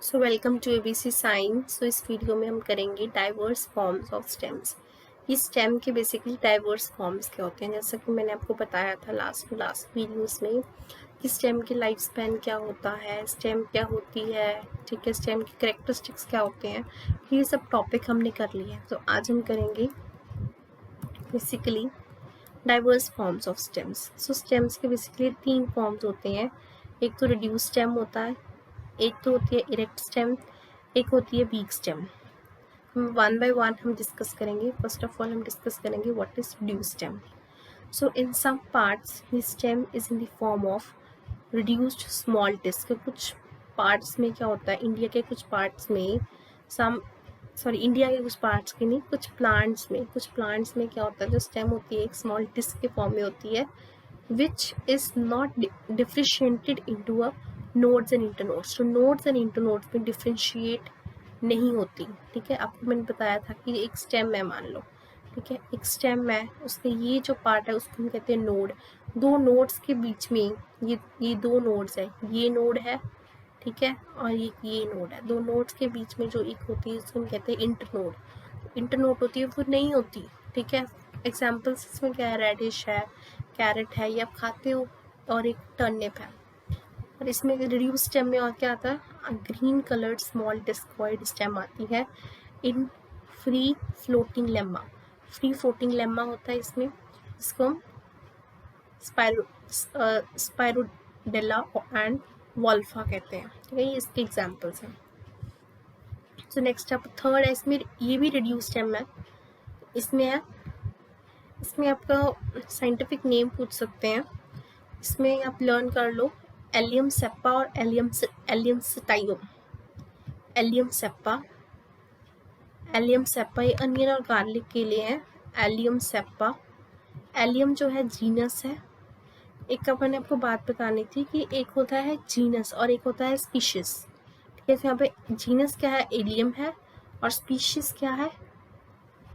So welcome to ABC science. So इस video में हम करेंगे डाइवर्स फॉर्म्स ऑफ स्टेम्स। ये स्टेम के बेसिकली डाइवर्स फॉर्म्स क्या होते हैं, जैसा कि मैंने आपको बताया था लास्ट वीडियोस में कि स्टेम की लाइफ स्पैन क्या होता है, स्टेम क्या होती है, ठीक है, स्टेम की कैरेक्टरिस्टिक्स क्या होते हैं। ये सब टॉपिक हमने कर लिए हैं। तो आज हम करेंगे basically diverse forms of stems. So stems के बेसिकली 3 फॉर्म्स होते हैं। एक तो रिड्यूस स्टेम होता है, एक तो होती है इरेक्ट स्टेम, एक होती है वीक स्टेम। हम वन बाय वन हम डिस्कस करेंगे। फर्स्ट ऑफ ऑल हम डिस्कस करेंगे what is reduce stem. So in some parts this stem is in the form of reduced small disc. कुछ पार्ट्स में क्या होता है, इंडिया के कुछ पार्ट्स में इंडिया के कुछ पार्ट्स के नहीं, कुछ प्लांट्स में क्या होता है, जो स्टेम होती है एक स्मॉल डिस्क के फॉर्म में होती है which is not differentiated into a nodes and internodes। तो nodes and internodes में differentiate नहीं होती। ठीक है, आपको मैंने बताया था कि एक स्टेम है, मान लो, ठीक है, एक स्टेम है, उसके ये जो पार्ट है उसको हम कहते हैं नोड। दो नोड्स के बीच में ये दो नोड्स है, ये नोड है, ठीक है, और ये नोड है। दो नोड्स के बीच में जो एक होती है उसको हम कहते हैं इंटरनोड। इंटरनोड होती है वो नहीं होती। ठीक है, एग्जाम्पल्स इसमें क्या है, रेडिश है, कैरेट है, ये आप खाते हो, और एक टर्निप है। और इसमें रिड्यूस स्टेम में और क्या आता है, green coloured small discoid stem आती है in free floating lemna. Free floating lemna होता है इसमें, इसको हम स्पाइरोडेला एंड वॉल्फा कहते हैं। ठीक है, ये इसके एग्जाम्पल्स हैं। सो नेक्स्ट आप थर्ड है, इसमें ये भी रिड्यूस स्टेम है। इसमें है, इसमें आपका साइंटिफिक नेम पूछ सकते हैं, इसमें आप लर्न कर लो एलियम सेप्पा और एलियम सटाइवम। एलियम सेप्पा ये अनियन और गार्लिक के लिए है। एलियम सेप्पा, एलियम जो है जीनस है। एक मैंने आपको बात बतानी थी कि एक होता है जीनस और एक होता है स्पीशीज। ठीक है, तो यहाँ पे जीनस क्या है, एलियम है, और स्पीशीज क्या है,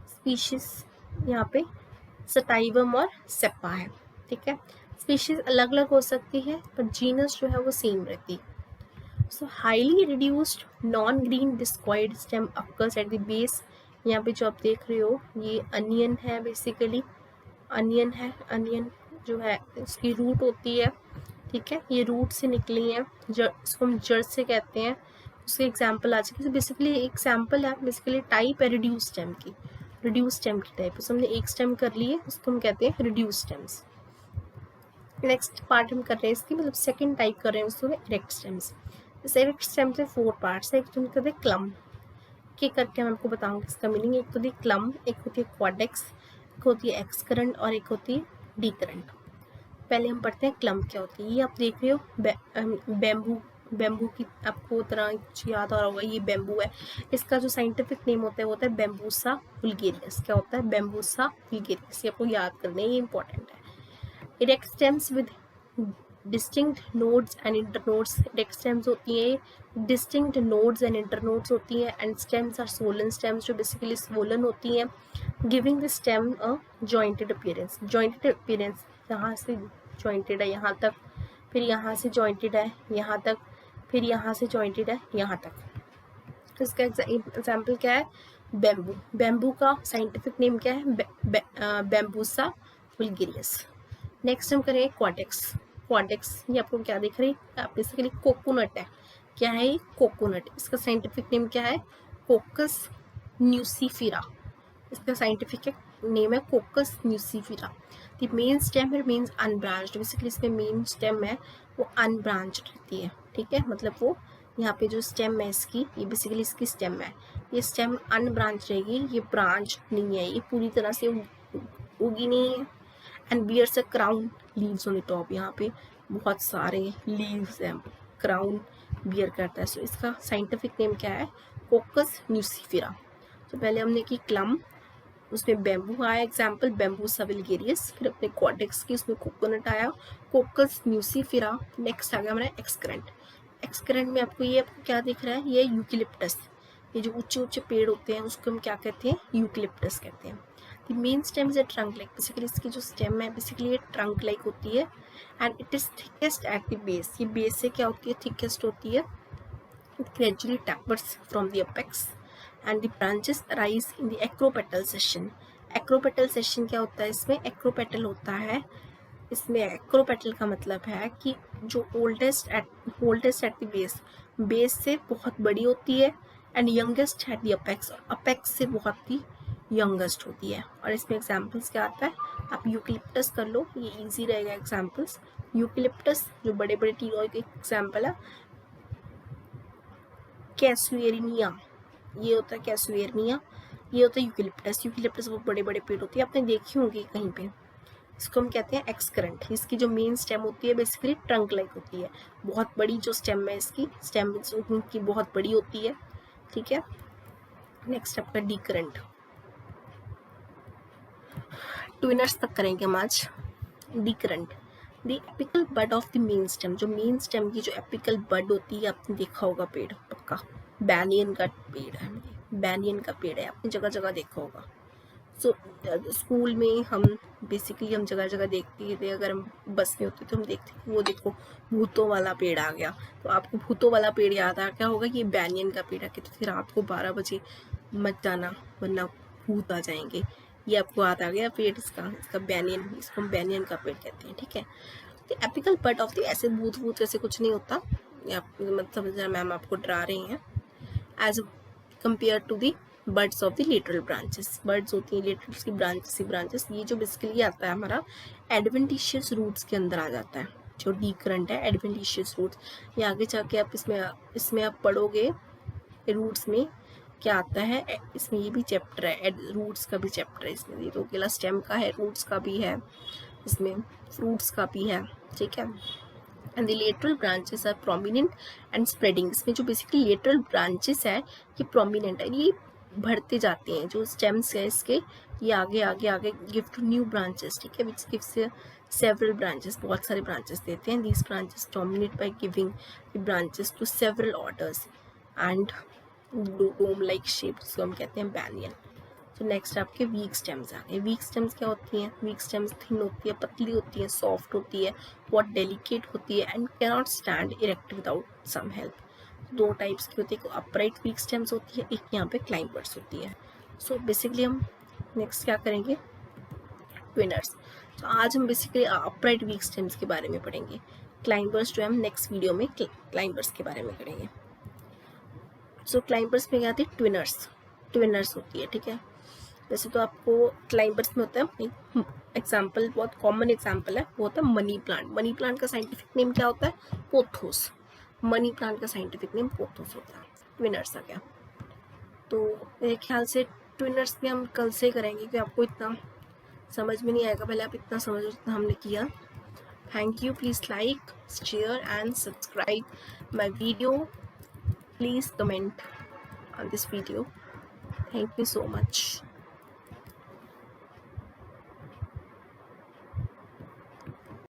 स्पीशीज यहाँ पे सटाइवम और सेप्पा है। ठीक है, स्पीशीज अलग अलग हो सकती है पर जीनस जो है वो सेम रहती है। सो highly reduced non green discoid stem occurs at the base. यहाँ पे जो आप देख रहे हो ये अनियन है, बेसिकली अनियन है। अनियन जो है इसकी रूट होती है, ठीक है, ये रूट से निकली है, इसको हम जड़ से कहते हैं। उसके एग्जाम्पल आ जाएगी। बेसिकली एक सैम्पल है, बेसिकली टाइप है रिड्यूस स्टेम की, रिड्यूस स्टेम की टाइप। उसमें हमने एक स्टेम कर ली है, उसको हम कहते हैं रिड्यूस स्टेम्स। नेक्स्ट पार्ट हम कर रहे हैं इसकी, मतलब सेकंड टाइप कर रहे हैं उसको इरेक्ट स्टेम्स। इस इरेक्ट स्टेम से 4 पार्ट्स है। एक तो हम कहते हैं क्लम, के करके मैं आपको बताऊंगी इसका मीनिंग। एक तो होती है क्लम, एक होती है क्वाडेक्स, एक होती है एक्सकरंट और एक होती है डीकरंट। पहले हम पढ़ते हैं क्लम क्या होती है। ये आप देख रहे हो बेम्बू की आपको तरह कुछ याद आ रहा होगा, ये बेम्बू है। इसका जो साइंटिफिक नेम होता है वो होता है बेम्बूसा वुल्गेरियस। क्या होता है, बेम्बूसा वुल्गेरियस। ये आपको याद करना है, ये इंपॉर्टेंट है। Erect stems with distinct nodes and internodes. Erect stems होती है डिस्टिंक्ट नोड्स एंड इंटरनोड्स होती हैं। And stems are swollen stems, जो बेसिकली स्वोलन होती हैं, giving the stem a jointed appearance. Jointed appearance, यहाँ से जॉइंटेड है यहाँ तक, फिर यहाँ से जॉइंटेड है यहाँ तक, फिर यहाँ से जॉइंटेड है यहाँ तक। इसका एग्जाम्पल क्या है, बेम्बू। बेम्बू का साइंटिफिक नेम क्या है, बेम्बूसा वुल्गेरियस। नेक्स्ट हम करेंगे क्वाडेक्स। क्वाडेक्स ये आपको क्या दिख रही है, बेसिकली कोकोनट है। क्या है ये, कोकोनट। इसका साइंटिफिक नेम क्या है, कोकस न्यूसीफिरा। इसका साइंटिफिक नेम है cocos nucifera. The main stem remains unbranched. Basically इसमें मेन स्टेम है वो अनब्रांच्ड रहती है। ठीक है, मतलब वो यहाँ पे जो स्टेम है इसकी, ये बेसिकली इसकी स्टेम है, ये स्टेम अनब्रांच रहेगी, ये ब्रांच नहीं है, ये पूरी तरह से उगी नहीं है। And bears a crown leaves on the top. यहाँ पे बहुत सारे लीव्स हैं, क्राउन बियर करता है। सो इसका साइंटिफिक नेम क्या है, कोकस न्यूसीफिरा। तो पहले हमने की क्लम, उसमें बेम्बू आया एग्जाम्पल, बेम्बूसा वुल्गेरियस। फिर अपने क्वाडेक्स की, उसमें कोकोनट आया, कोकस न्यूसीफिरा। नेक्स्ट आ गया हमारा एक्सकरेंट। एक्सकरेंट में आपको ये आपको क्या दिख रहा है, ये यूकेलिप्टस। ये जो ऊंचे ऊंचे पेड़ होते हैं उसको हम क्या कहते हैं, यूकेलिप्टस कहते हैं। The main stem is a trunk like. Basically इसकी जो स्टेम है बेसिकली ये ट्रंक लाइक होती है। And it is thickest at the base. ये बेस से क्या होती है, थिकेस्ट होती है। It gradually tapers from the apex and the branches arise in the acropetal section. Acropetal section क्या होता है इसमें? acropetal होता है इसमें एक्रोपेटल का मतलब है कि जो ओल्डेस्ट एट द बेस से बहुत बड़ी होती है and youngest at the apex, और अपेक्स से बहुत ही यंगेस्ट होती है। और इसमें एग्जांपल्स क्या आता है, आप यूकलिप्टस कर लो, ये इजी रहेगा एग्जांपल्स। यूकलिप्टस जो बड़े बड़े टी का एग्जाम्पल है। कैसुएरिनिया, ये होता है कैसुएरिनिया, ये होता है यूकलिप्टस। यूकलिप्टस वो बड़े बड़े पेड़ होती है, आपने देखी होंगी कहीं पे। इसको हम कहते हैं एक्सकरेंट। इसकी जो मेन स्टेम होती है बेसिकली ट्रंक लाइक होती है, बहुत बड़ी जो स्टेम है इसकी स्टेम की बहुत बड़ी होती है, ठीक है। नेक्स्ट आपका डीकरेंट। ट्विनर्स तक करेंगे हम आज। Decurrent, the apical bud of the main stem, जो मेन स्टेम की जो एपिकल बड होती है, आपने देखा होगा पेड़ पक्का, बैनियन का पेड़ है, बैनियन का पेड़ है, आपने जगह जगह देखा होगा। सो स्कूल में हम बेसिकली हम जगह जगह देखते थे, अगर हम बस में होते तो हम देखते थे वो देखो भूतों वाला पेड़ आ गया, तो आपको भूतों वाला पेड़ याद आ क्या होगा, ये बैनियन का पेड़ है, तो फिर रात को 12 बजे मत जाना वरना भूत आ जाएंगे। ये आपको याद आ गया पेड़ इसका बैनियन, इसको हम बैनियन का पेड़ कहते हैं, ठीक है। तो एपिकल बड ऑफ द, ऐसे भूत ऐसे कुछ नहीं होता, मतलब समझ रहे मैम आपको डरा रही हैं। As compare to the birds of the lateral branches, birds होती हैं लेटरल्स की ब्रांचेस। ये जो बेसिकली आता है हमारा एडवेंटिशियस रूट्स के अंदर आ जाता है, जो डीकरेंट है एडवेंटिशियस रूट्स। ये आगे जाके आप इसमें आप पढ़ोगे रूट्स में क्या आता है, इसमें ये भी चैप्टर है, रूट्स का भी चैप्टर है इसमें। ये तो अकेला स्टेम का है, रूट्स का भी है, इसमें फ्रूट्स का भी है, ठीक है। And the lateral branches are prominent and spreading, इसमें जो बेसिकली लेटरल ब्रांचेस है ये प्रोमिनेंट है, ये बढ़ते जाते हैं, जो स्टेम्स है इसके ये आगे आगे आगे गिव टू न्यू ब्रांचेस, ठीक है, विच गिव्स सेवरल ब्रांचेस, बहुत सारे ब्रांचेस देते हैं। These branches dominate by giving the branches to several orders and dome like shape, जिसको हम कहते हैं बैनियन। तो नेक्स्ट आपके वीक स्टेम्स आ गए। वीक स्टेम्स क्या होती हैं? वीक स्टेम्स थिन होती है, पतली होती है, सॉफ्ट होती है, बहुत डेलिकेट होती है and can not stand erect without some help. दो टाइप्स की होती है, अपराइट वीक स्टेम्स होती है, एक यहाँ पे क्लाइंबर्स होती है। सो बेसिकली हम नेक्स्ट क्या करेंगे, ट्विनर्स। तो आज हम बेसिकली अपराइट वीक स्टेम्स के बारे में पढ़ेंगे। क्लाइंबर्स जो है हम नेक्स्ट वीडियो में क्लाइंबर्स के बारे में करेंगे। सो क्लाइंबर्स में क्या आती है, ट्विनर्स होती है, ठीक है। वैसे तो आपको क्लाइंबर्स में होता है एग्जाम्पल, बहुत कॉमन एग्जाम्पल है, वो होता है मनी प्लांट। मनी प्लांट का साइंटिफिक नेम क्या होता है, पोथोस। मनी प्लांट का साइंटिफिक नेम पोथोस होता है। ट्विनर्स आ गया। तो मेरे ख्याल से ट्विनर्स में हम कल से करेंगे, क्योंकि आपको इतना समझ में नहीं आएगा, पहले आप इतना समझो जितना हमने किया। Thank you, please like, share and subscribe my video, please comment on this video. Thank you so much.